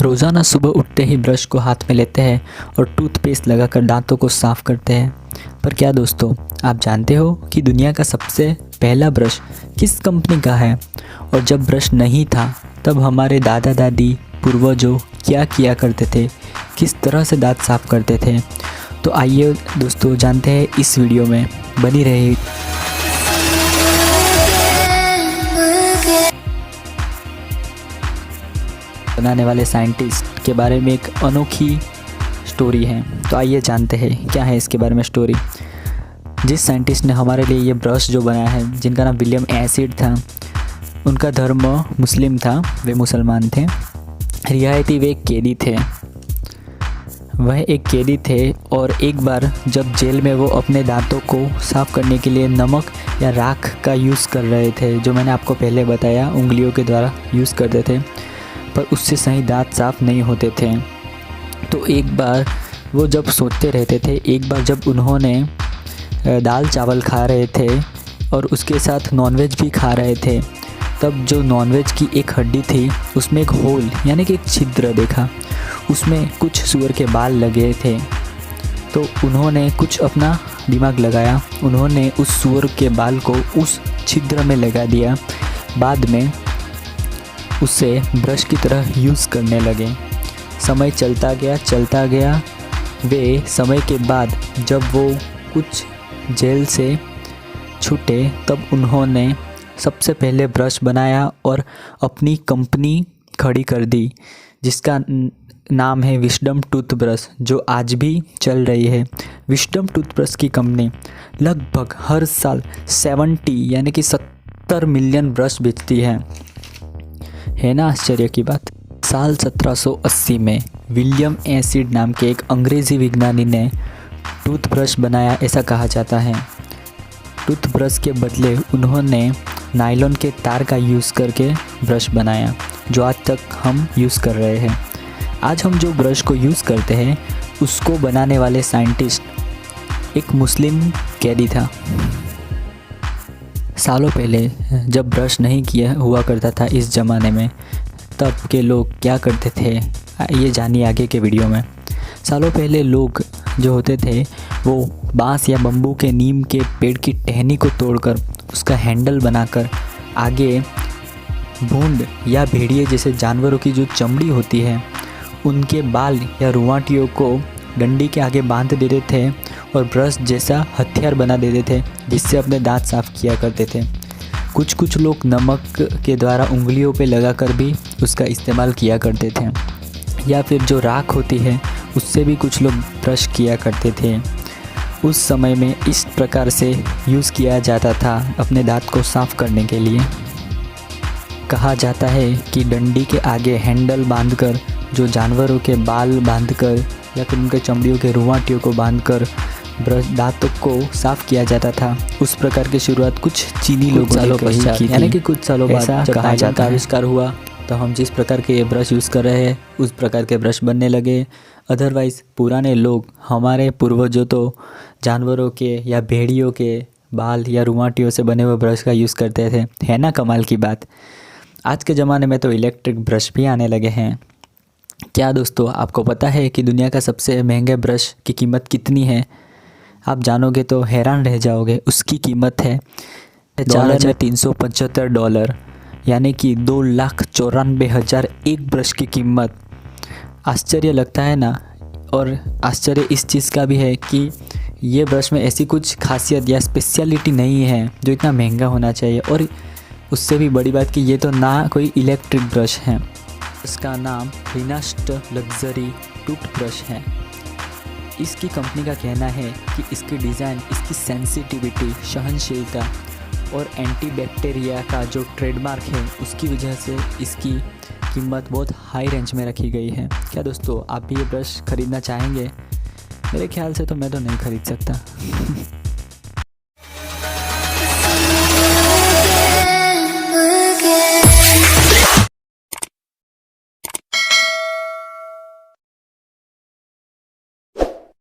रोज़ाना सुबह उठते ही ब्रश को हाथ में लेते हैं और टूथपेस्ट लगाकर दांतों को साफ़ करते हैं। पर क्या दोस्तों, आप जानते हो कि दुनिया का सबसे पहला ब्रश किस कंपनी का है? और जब ब्रश नहीं था तब हमारे दादा दादी पूर्वजों क्या किया करते थे, किस तरह से दांत साफ़ करते थे? तो आइए दोस्तों जानते हैं इस वीडियो में। बनी रही बनाने वाले साइंटिस्ट के बारे में एक अनोखी स्टोरी है। तो आइए जानते हैं क्या है इसके बारे में स्टोरी। जिस साइंटिस्ट ने हमारे लिए ये ब्रश जो बनाया है, जिनका नाम विलियम एसिड था, उनका धर्म मुस्लिम था, वे मुसलमान थे। रियायती वे एक कैदी थे। वह एक कैदी थे और एक बार जब जेल में वो अपने दांतों को साफ़ करने के लिए नमक या राख का यूज़ कर रहे थे, जो मैंने आपको पहले बताया उंगलियों के द्वारा यूज़ करते थे, पर उससे सही दांत साफ़ नहीं होते थे। तो एक बार वो जब सोचते रहते थे, एक बार जब उन्होंने दाल चावल खा रहे थे और उसके साथ नॉनवेज भी खा रहे थे, तब जो नॉनवेज की एक हड्डी थी उसमें एक होल यानी कि एक छिद्र देखा। उसमें कुछ सूअर के बाल लगे थे। तो उन्होंने कुछ अपना दिमाग लगाया, उन्होंने उस सूअर के बाल को उस छिद्र में लगा दिया। बाद में उसे ब्रश की तरह यूज़ करने लगे। समय चलता गया। वे समय के बाद जब वो कुछ जेल से छूटे तब उन्होंने सबसे पहले ब्रश बनाया और अपनी कंपनी खड़ी कर दी, जिसका नाम है विजडम टूथब्रश, जो आज भी चल रही है। विजडम टूथब्रश की कंपनी लगभग हर साल 70 यानी कि 70 मिलियन ब्रश बेचती है ना आश्चर्य की बात। साल 1780 में विलियम एसिड नाम के एक अंग्रेज़ी विज्ञानी ने टूथब्रश बनाया, ऐसा कहा जाता है। टूथब्रश के बदले उन्होंने नायलॉन के तार का यूज़ करके ब्रश बनाया, जो आज तक हम यूज़ कर रहे हैं। आज हम जो ब्रश को यूज़ करते हैं, उसको बनाने वाले साइंटिस्ट एक मुस्लिम कैदी था। सालों पहले जब ब्रश नहीं किया हुआ करता था इस ज़माने में, तब के लोग क्या करते थे, ये जानिए आगे के वीडियो में। सालों पहले लोग जो होते थे वो बांस या बम्बू के नीम के पेड़ की टहनी को तोड़कर उसका हैंडल बनाकर आगे भूंड या भेड़िए जैसे जानवरों की जो चमड़ी होती है, उनके बाल या रुआंटियों को डंडी के आगे बांध देते थे और ब्रश जैसा हथियार बना देते थे, जिससे अपने दांत साफ़ किया करते थे। कुछ लोग नमक के द्वारा उंगलियों पे लगाकर भी उसका इस्तेमाल किया करते थे, या फिर जो राख होती है उससे भी कुछ लोग ब्रश किया करते थे। उस समय में इस प्रकार से यूज़ किया जाता था अपने दांत को साफ़ करने के लिए। कहा जाता है कि डंडी के आगे हैंडल बांधकर, जो जानवरों के बाल बांधकर या फिर उनके चमड़ियों के रुआंटियों को बांधकर ब्रश दांतों को साफ़ किया जाता था। उस प्रकार की शुरुआत कुछ चीनी लोगों ने की थी, यानी कि कुछ सालों बाद जब कागज का आविष्कार हुआ तो हम जिस प्रकार के ये ब्रश यूज़ कर रहे हैं उस प्रकार के ब्रश बनने लगे। अदरवाइज़ पुराने लोग, हमारे पूर्वजों तो जानवरों के या भेड़ियों के बाल या रुआंटियों से बने हुए ब्रश का यूज़ करते थे, है ना कमाल की बात। आज के ज़माने में तो इलेक्ट्रिक ब्रश भी आने लगे हैं। क्या दोस्तों, आपको पता है कि दुनिया का सबसे महंगे ब्रश की कीमत कितनी है? आप जानोगे तो हैरान रह जाओगे। उसकी कीमत है $4,375, यानी कि 2,94,000 एक ब्रश की कीमत। आश्चर्य लगता है ना। और आश्चर्य इस चीज़ का भी है कि ये ब्रश में ऐसी कुछ खासियत या स्पेशलिटी नहीं है जो इतना महंगा होना चाहिए। और उससे भी बड़ी बात कि ये तो ना कोई इलेक्ट्रिक ब्रश है, इसका नाम रिनास्ट लग्जरी टूथब्रश है। इसकी कंपनी का कहना है कि इसकी डिज़ाइन, इसकी सेंसिटिविटी, सहनशीलता और एंटीबैक्टीरिया का जो ट्रेडमार्क है, उसकी वजह से इसकी कीमत बहुत हाई रेंज में रखी गई है। क्या दोस्तों, आप भी ये ब्रश ख़रीदना चाहेंगे? मेरे ख्याल से तो मैं तो नहीं ख़रीद सकता।